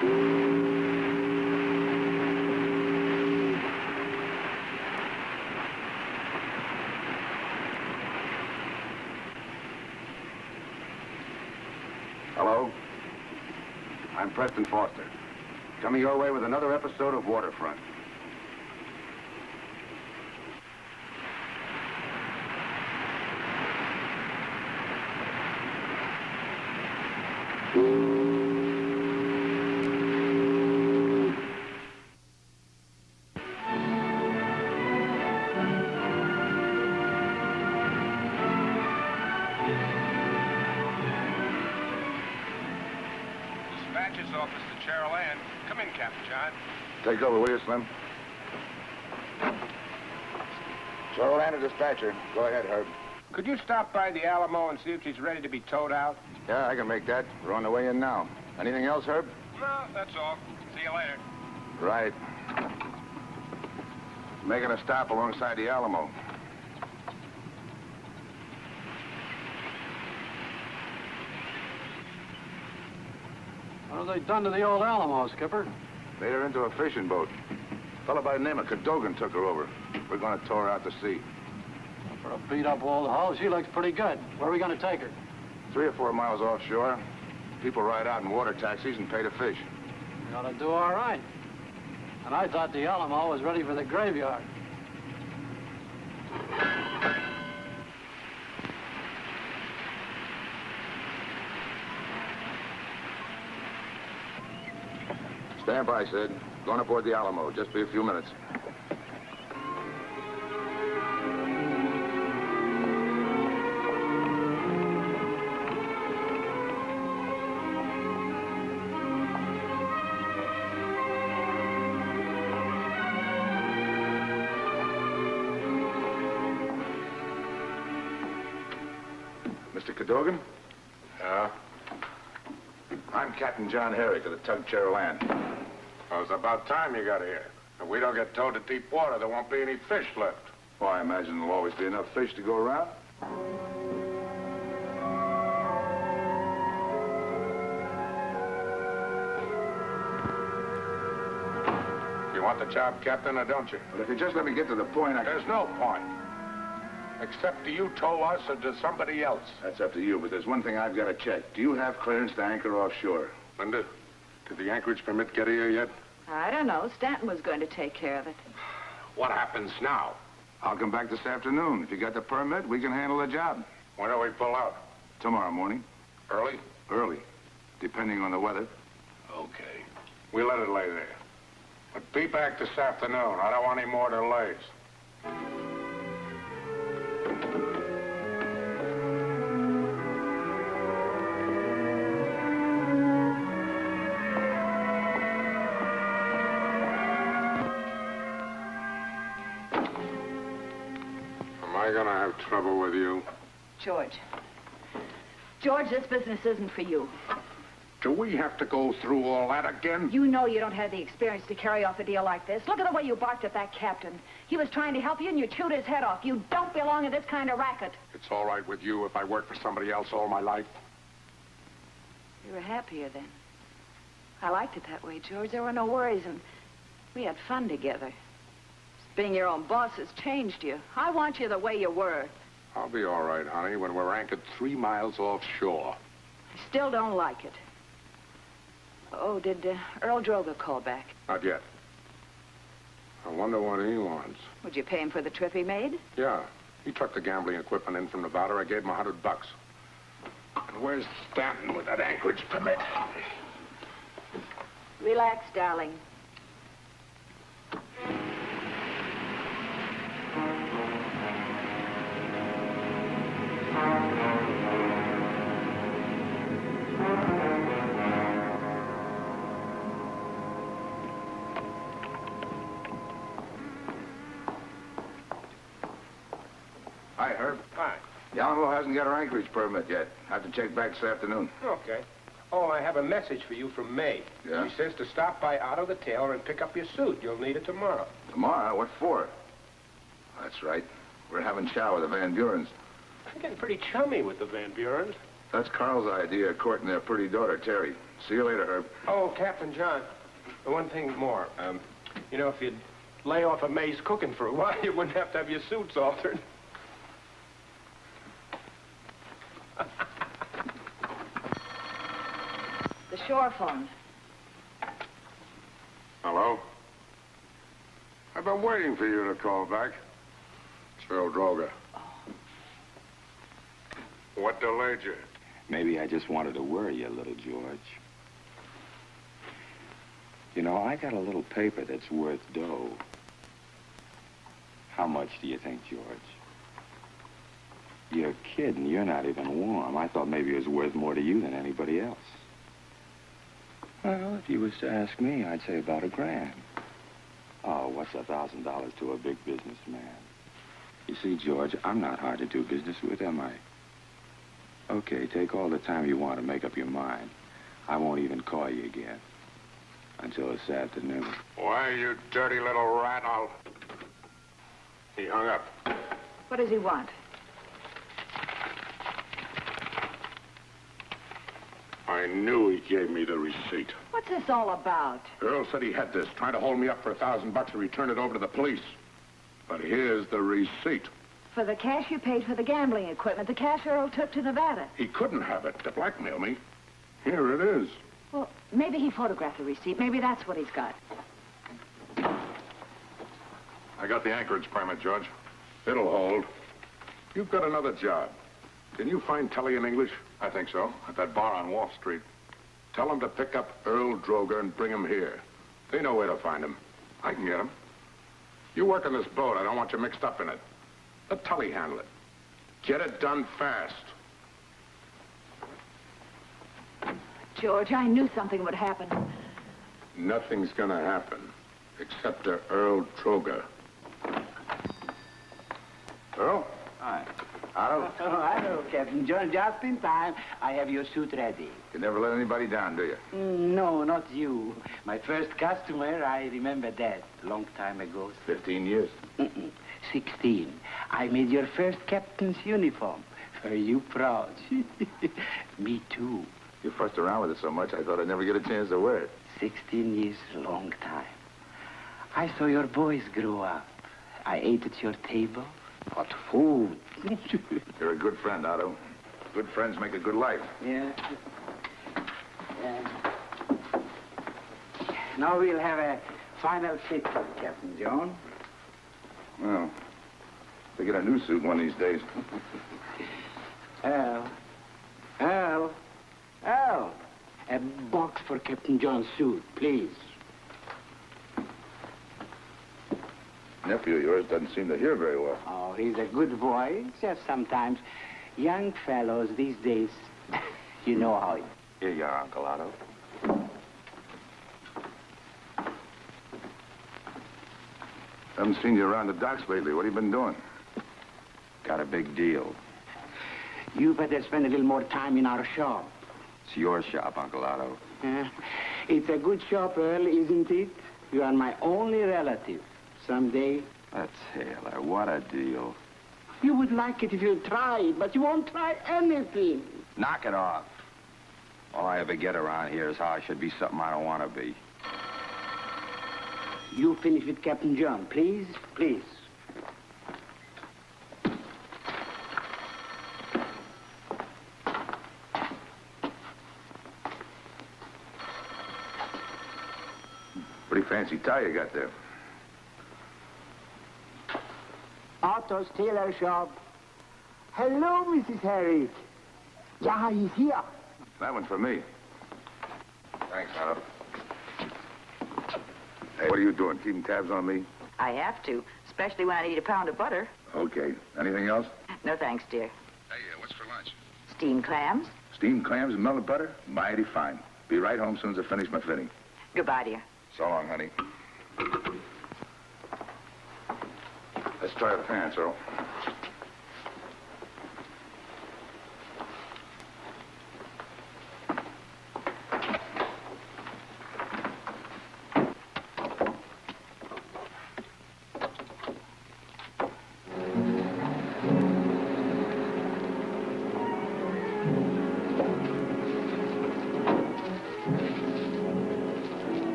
Hello? I'm Preston Foster. Coming your way with another episode of Waterfront. Dispatcher's office to Cheryl Ann. Come in, Captain John. Take over, will you, Slim? Cheryl Ann, a dispatcher. Go ahead, Herb. Could you stop by the Alamo and see if she's ready to be towed out? Yeah, I can make that. We're on the way in now. Anything else, Herb? No, that's all. See you later. Right. Making a stop alongside the Alamo. What have they done to the old Alamo, Skipper? Made her into a fishing boat. A fellow by the name of Cadogan took her over. We're going to tow her out to sea. For a beat-up old hull, she looks pretty good. Where are we going to take her? 3 or 4 miles offshore. People ride out in water taxis and pay to fish. We ought to do all right. And I thought the Alamo was ready for the graveyard. Stand by, Sid. Going aboard the Alamo. Just be a few minutes. Mr. Cadogan? Yeah? I'm Captain John Herrick of the tug Cheryl Ann. Well, it's about time you got here. If we don't get towed to deep water, there won't be any fish left. Well, I imagine there'll always be enough fish to go around. You want the job, Captain, or don't you? But if you just let me get to the point, There's no point. Except do you tow us or does somebody else? That's up to you, but there's one thing I've got to check. Do you have clearance to anchor offshore? Linda, did the anchorage permit get here yet? I don't know. Stanton was going to take care of it. What happens now? I'll come back this afternoon. If you got the permit, we can handle the job. When do we pull out? Tomorrow morning. Early? Early. Depending on the weather. Okay. We'll let it lay there. But be back this afternoon. I don't want any more delays. Am I gonna have trouble with you? George. George, this business isn't for you. Do we have to go through all that again? You know you don't have the experience to carry off a deal like this. Look at the way you barked at that captain. He was trying to help you and you chewed his head off. You don't belong in this kind of racket. It's all right with you if I work for somebody else all my life. You were happier then. I liked it that way, George. There were no worries and we had fun together. Being your own boss has changed you. I want you the way you were. I'll be all right, honey, when we're anchored 3 miles offshore. I still don't like it. Oh, did Earl Droga call back? Not yet. I wonder what he wants. Would you pay him for the trip he made? Yeah. He trucked the gambling equipment in from Nevada. I gave him $100. And where's Stanton with that anchorage permit? Relax, darling. Hi, Herb. Hi. The Alamo hasn't got her anchorage permit yet. I have to check back this afternoon. Okay. Oh, I have a message for you from May. Yeah? She says to stop by out of the Tailor and pick up your suit. You'll need it tomorrow. Tomorrow? What for? That's right. We're having chow with the Van Burens. I'm getting pretty chummy with the Van Burens. That's Carl's idea of courting their pretty daughter, Terry. See you later, Herb. Oh, Captain John, one thing more. You know, if you'd lay off of May's cooking for a while, you wouldn't have to have your suits altered. The shore phone. Hello? I've been waiting for you to call back. It's Earl Droga. What delayed you? Maybe I just wanted to worry you a little, George. You know, I got a little paper that's worth dough. How much do you think, George? You're kidding. You're not even warm. I thought maybe it was worth more to you than anybody else. Well, if you was to ask me, I'd say about $1,000. Oh, what's $1,000 to a big businessman? You see, George, I'm not hard to do business with, am I? Okay, take all the time you want to make up your mind. I won't even call you again. Until this afternoon. Why, you dirty little rat, He hung up. What does he want? I knew he gave me the receipt. What's this all about? Earl said he had this, trying to hold me up for $1,000 to return it over to the police. But here's the receipt. For the cash you paid for the gambling equipment, the cash Earl took to Nevada. He couldn't have it to blackmail me. Here it is. Well, maybe he photographed the receipt. Maybe that's what he's got. I got the anchorage permit, George. It'll hold. You've got another job. Can you find Tully in English? I think so. At that bar on Wall Street. Tell them to pick up Earl Droga and bring him here. They know where to find him. I can get him. You work on this boat. I don't want you mixed up in it. Let Tully handle it. Get it done fast. George, I knew something would happen. Nothing's gonna happen. Except to Earl Droga. Earl? Hi. Otto, Oh, hello, Captain John. Just in time. I have your suit ready. you never let anybody down, do you? No, not you. My first customer, I remember that. Long time ago. 15 years. 16. I made your first captain's uniform. Are you proud? Me too. You fussed around with it so much, I thought I'd never get a chance to wear it. 16 years, long time. I saw your boys grow up. I ate at your table. What food. You're a good friend, Otto. Good friends make a good life. Yeah. Now we'll have a final fit, Captain John. Well, they get a new suit one of these days. Earl. A box for Captain John's suit, please. Nephew of yours doesn't seem to hear very well. Oh, he's a good boy. Just sometimes young fellows these days, you know how it... Here you are, Uncle Otto. Haven't seen you around the docks lately. What have you been doing? Got a big deal. You better spend a little more time in our shop. It's your shop, Uncle Otto. It's a good shop, Earl, isn't it? You are my only relative. Someday, That's Tailor. What a deal. you would like it if you tried, but you won't try anything. Knock it off. All I ever get around here is how I should be something I don't want to be. You finish with Captain John, please? Please. Pretty fancy tie you got there. Otto's tailor shop. Hello, Mrs. Herrick. Yeah, he's here. That one's for me. Thanks, Otto. Hey, what are you doing? Keeping tabs on me? I have to, especially when I need a pound of butter. Okay. Anything else? No thanks, dear. Hey, what's for lunch? Steamed clams. Steamed clams and melted butter? Mighty fine. Be right home as soon as I finish my fitting. Goodbye, dear. So long, honey. Let's try the pants, Earl.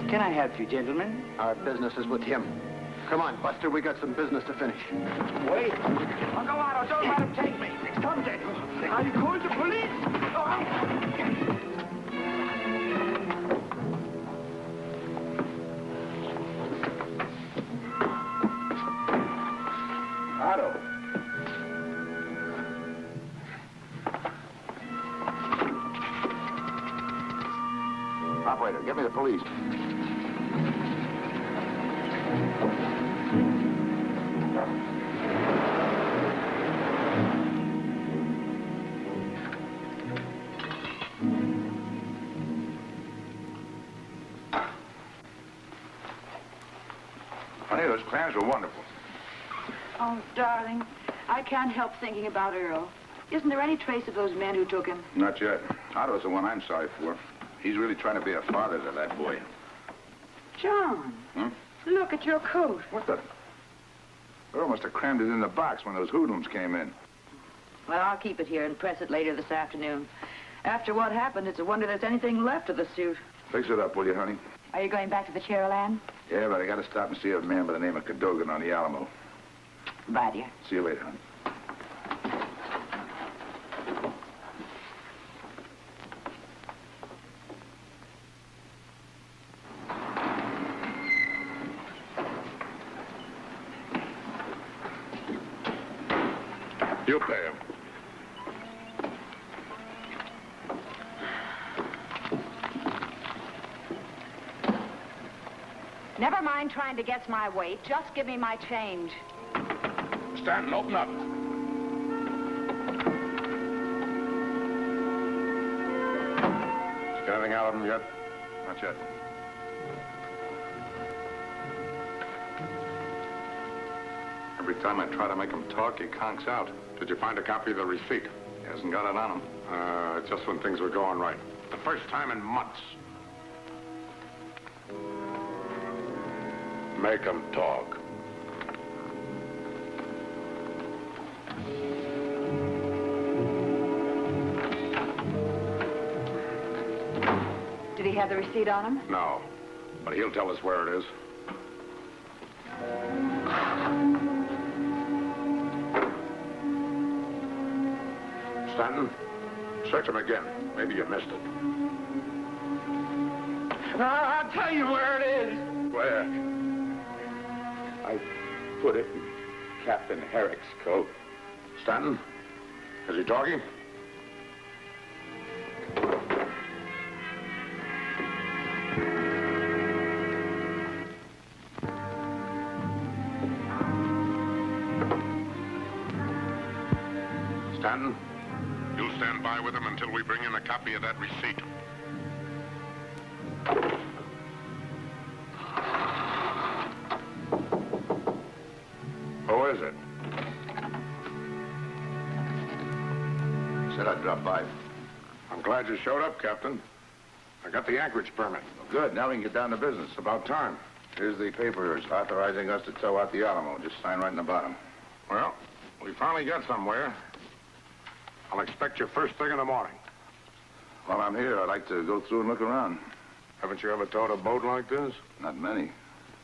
Can I help you, gentlemen? Our business is with him. Come on, Buster, we got some business to finish. Wait. I'll go out. Don't let him take me. Someday. Are you calling the police? Otto. Operator, get me the police. Honey, those clams were wonderful. Oh, darling, I can't help thinking about Earl. Isn't there any trace of those men who took him? Not yet. Otto's the one I'm sorry for. He's really trying to be a father to that boy. John, look at your coat. What the? Earl must have crammed it in the box when those hoodlums came in. Well, I'll keep it here and press it later this afternoon. After what happened, it's a wonder there's anything left of the suit. Fix it up, will you, honey? Are you going back to the Cherryland? Yeah, but I got to stop and see a man by the name of Cadogan on the Alamo. Bye, dear. See you later, honey. You pay him. Never mind trying to guess my weight. Just give me my change. Stanton, open up. Get anything out of him yet? Not yet. Every time I try to make him talk, he conks out. Did you find a copy of the receipt? He hasn't got it on him. Just when things were going right. The first time in months. Make him talk. Did he have the receipt on him? No, but he'll tell us where it is. Stanton, search him again. Maybe you missed it. I'll tell you where it is. Where? I put it in Captain Herrick's coat. Stanton, is he talking? Stanton, you'll stand by with him until we bring in a copy of that receipt. Who is it? Said I'd drop by. I'm glad you showed up, Captain. I got the anchorage permit. Good, now we can get down to business. About time. Here's the papers authorizing us to tow out the Alamo. Just sign right in the bottom. Well, we finally got somewhere. I'll expect you first thing in the morning. While I'm here, I'd like to go through and look around. Haven't you ever towed a boat like this? Not many.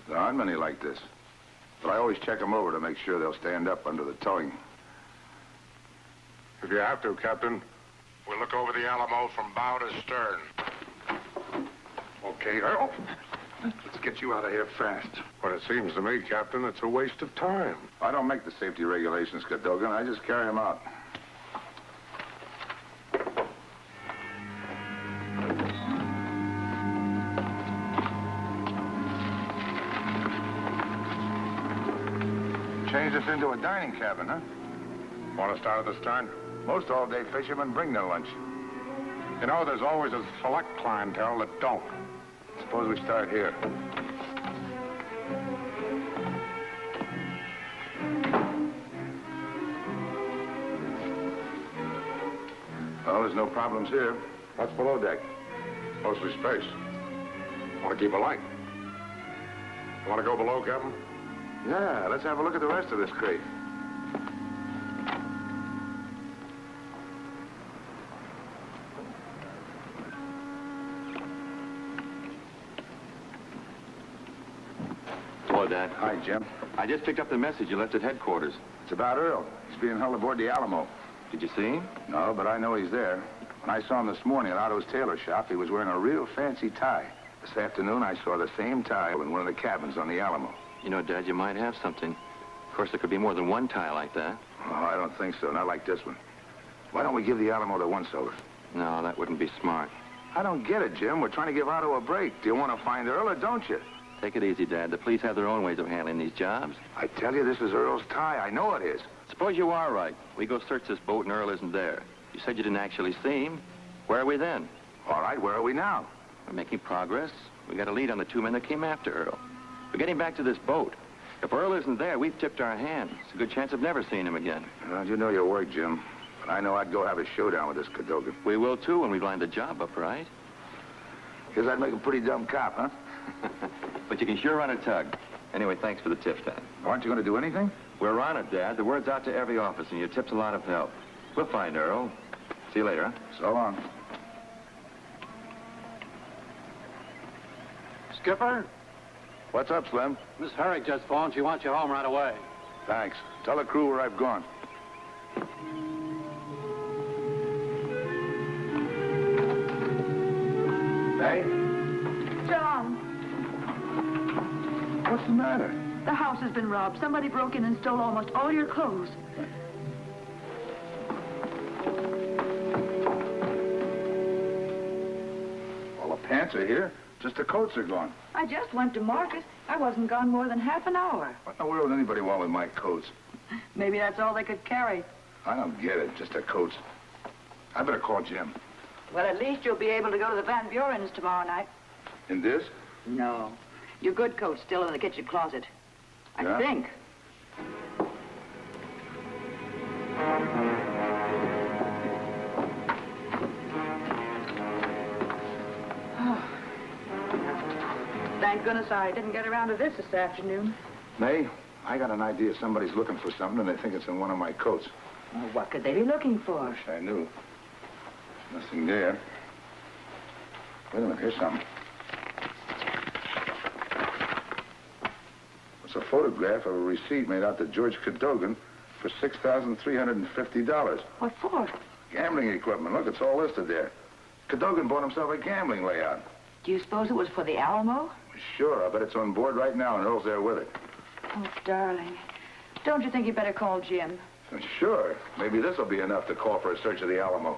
There aren't many like this. But I always check them over to make sure they'll stand up under the towing. If you have to, Captain, we'll look over the Alamo from bow to stern. Okay, Earl. Let's get you out of here fast. But it seems to me, Captain, it's a waste of time. I don't make the safety regulations, Cadogan. I just carry them out. Change this into a dining cabin, huh? Want to start at the stern? Most all-day fishermen bring their lunch. You know, there's always a select clientele that don't. Suppose we start here. Well, there's no problems here. What's below deck? Mostly space. Want to keep a light? Want to go below, Captain? Yeah, let's have a look at the rest of this crate. Hello, Dad. Hi, Jim. I just picked up the message you left at headquarters. It's about Earl. He's being held aboard the Alamo. Did you see him? No, but I know he's there. When I saw him this morning at Otto's tailor shop, he was wearing a real fancy tie. This afternoon, I saw the same tie in one of the cabins on the Alamo. You know, Dad, you might have something. Of course, there could be more than one tie like that. Oh, I don't think so. Not like this one. Why don't we give the Alamo to once-over? No, that wouldn't be smart. I don't get it, Jim. We're trying to give Otto a break. Do you want to find Earl or don't you? Take it easy, Dad. The police have their own ways of handling these jobs. I tell you, this is Earl's tie. I know it is. Suppose you are right. We go search this boat and Earl isn't there. You said you didn't actually see him. Where are we then? All right, where are we now? We're making progress. We got a lead on the two men that came after Earl. We're getting back to this boat. If Earl isn't there, we've tipped our hand. It's a good chance of never seeing him again. Well, you know your work, Jim. But I know I'd go have a showdown with this Cadogan. We will, too, when we line the job up, right? Guess I'd make a pretty dumb cop, huh? But you can sure run a tug. Anyway, thanks for the tip, Dad. Aren't you going to do anything? We're on it, Dad. The word's out to every office, and your tip's a lot of help. We'll find Earl. See you later, huh? So long. Skipper, What's up, Slim? Miss Herrick just phoned. She wants you home right away. Thanks. Tell the crew where I've gone. Hey, John, what's the matter? the house has been robbed. Somebody broke in and stole almost all your clothes. All the pants are here. Just the coats are gone. I just went to market. I wasn't gone more than half an hour. What in the world would anybody want with my coats? Maybe that's all they could carry. I don't get it. Just the coats. I better call Jim. Well, at least you'll be able to go to the Van Buren's tomorrow night. In this? No. Your good coat's still in the kitchen closet. Yeah? I think. Thank goodness I didn't get around to this afternoon. May, I got an idea. Somebody's looking for something, and they think it's in one of my coats. Well, what could they be looking for? Wish I knew. Nothing there. Wait a minute, here's something. It's a photograph of a receipt made out to George Cadogan for $6,350. What for? Gambling equipment. Look, it's all listed there. Cadogan bought himself a gambling layout. Do you suppose it was for the Alamo? Sure, I bet it's on board right now, and Earl's there with it. Oh, darling. Don't you think you'd better call Jim? Sure. Maybe this will be enough to call for a search of the Alamo.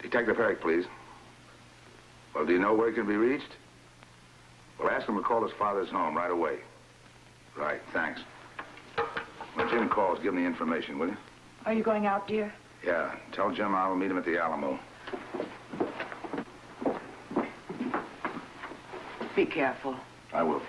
Detective Herrick, please. Well, do you know where he can be reached? Well, ask him to call his father's home right away. Right, thanks. When Jim calls, give him the information, will you? Are you going out, dear? Yeah, tell Jim I'll meet him at the Alamo. Be careful. I will.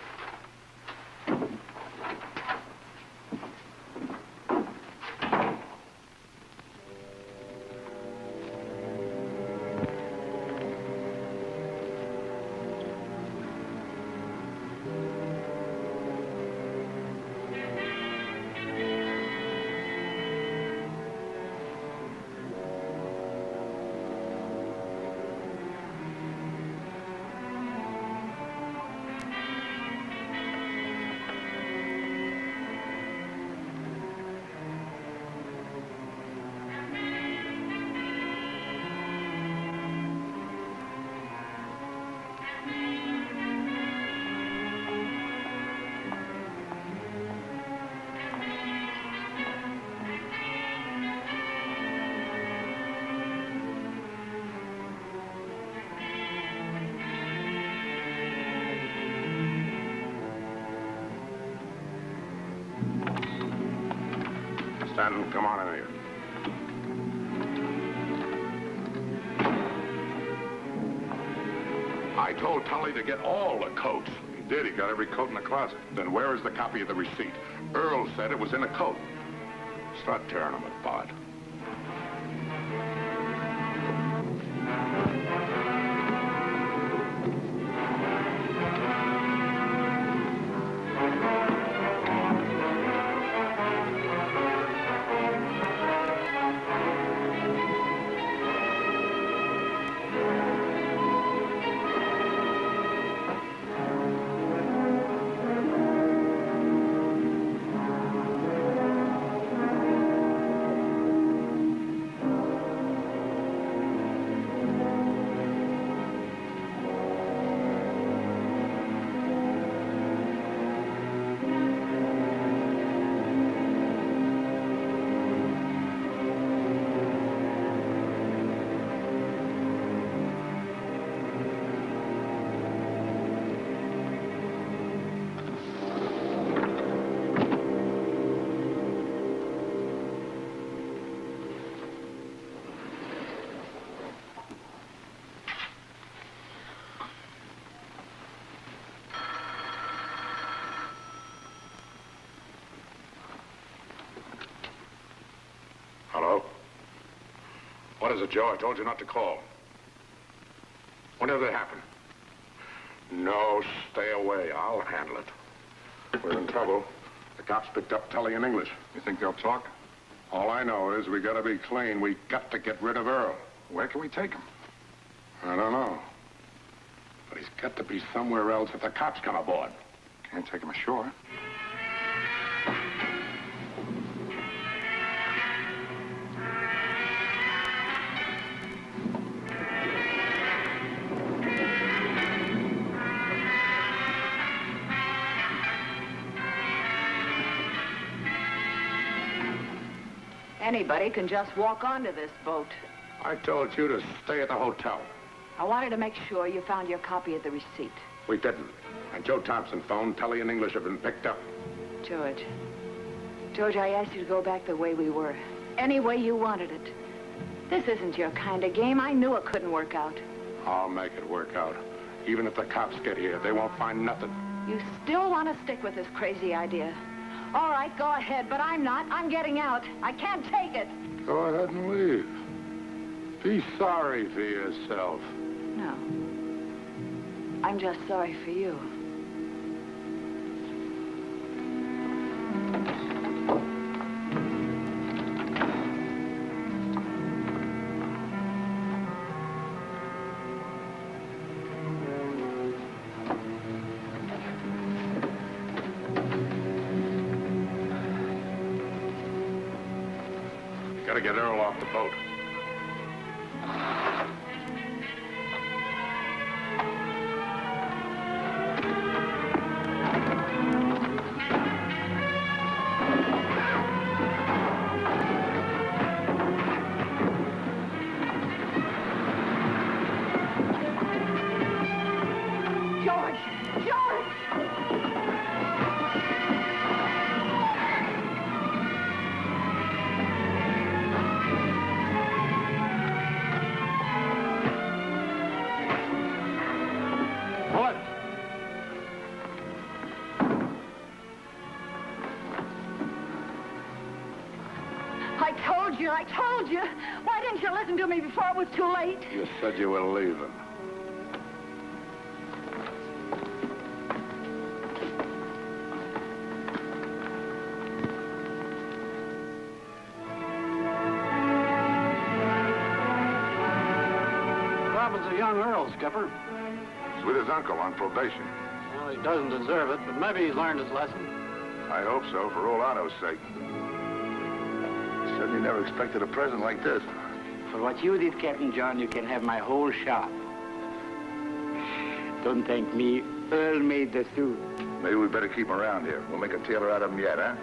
Stanton, come on in here. I told Tully to get all the coats. He did. He got every coat in the closet. Then where is the copy of the receipt? Earl said it was in a coat. Start tearing them apart. What is it, Joe? I told you not to call. When did it happen? No, stay away. I'll handle it. We're in trouble. The cops picked up Tully in English. You think they'll talk? All I know is we gotta be clean. We got to get rid of Earl. Where can we take him? I don't know. But he's got to be somewhere else if the cops come aboard. Can't take him ashore. Anybody can just walk onto this boat. I told you to stay at the hotel. I wanted to make sure you found your copy of the receipt. We didn't. And Joe Thompson phoned. Tully and English have been picked up. George, I asked you to go back the way we were. Any way you wanted it. This isn't your kind of game. I knew it couldn't work out. I'll make it work out. Even if the cops get here, they won't find nothing. You still want to stick with this crazy idea. All right, go ahead, but I'm not. I'm getting out. I can't take it. Go ahead and leave. Be sorry for yourself. No. I'm just sorry for you. Gotta get Earl off the boat. I told you. Why didn't you listen to me before it was too late? You said you were leaving. What happens to young Earl, Skipper? He's with his uncle on probation. Well, he doesn't deserve it, but maybe he's learned his lesson. I hope so, for old Otto's sake. Certainly never expected a present like this. For what you did, Captain John, you can have my whole shop. Don't thank me. Earl made the suit. Maybe we better keep him around here. We'll make a tailor out of him yet, huh?